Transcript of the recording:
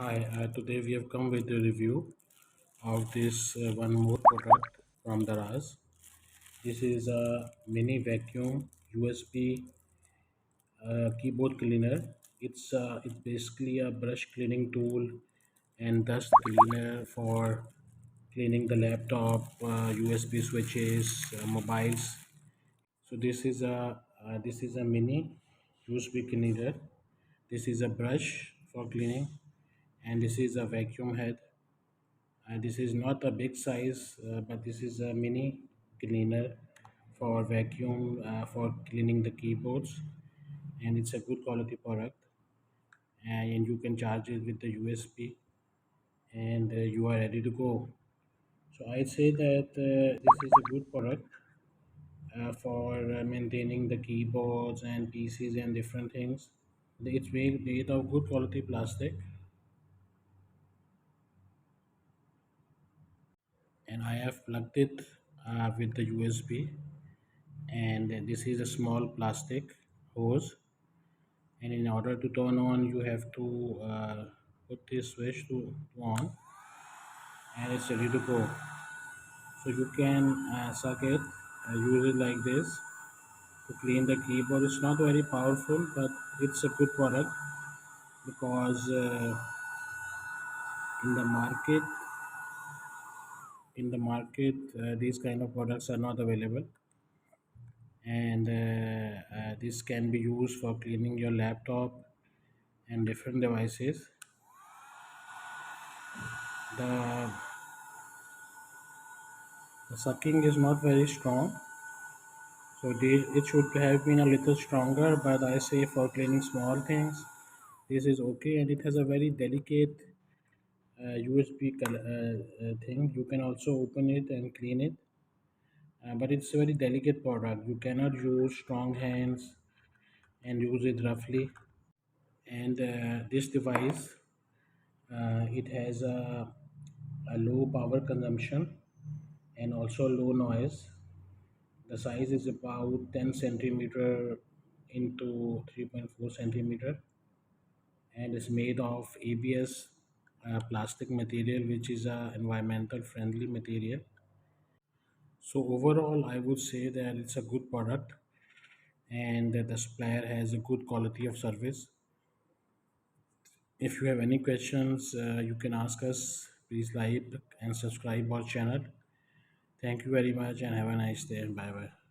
Hi, today we have come with a review of this one more product from Daraz. This is a mini vacuum USB keyboard cleaner. It's basically a brush cleaning tool and dust cleaner for cleaning the laptop, USB switches, mobiles. So this is a mini USB cleaner. This is a brush for cleaning, and this is a vacuum head. This is not a big size, but this is a mini cleaner for vacuum for cleaning the keyboards, and it's a good quality product. And you can charge it with the USB, and you are ready to go. So I'd say that this is a good product for maintaining the keyboards and PCs and different things. It's made of good quality plastic, and I have plugged it with the USB. And this is a small plastic hose, and in order to turn on you have to put this switch to on, and it's ready to go. So you can suck it, use it like this to clean the keyboard. It's not very powerful, but it's a good product because in the market these kind of products are not available, and this can be used for cleaning your laptop and different devices. The sucking is not very strong, so it should have been a little stronger, but I say for cleaning small things, this is okay, and it has a very delicate USB thing. You can also open it and clean it, but it's a very delicate product. You cannot use strong hands and use it roughly. And this device, it has a low power consumption and also low noise. The size is about 10 centimeter into 3.4 centimeter, and is made of ABS plastic material, which is a environmental friendly material. So overall, I would say that it's a good product, and that the supplier has a good quality of service. If you have any questions, you can ask us. Please like and subscribe our channel. Thank you very much, and have a nice day. Bye bye.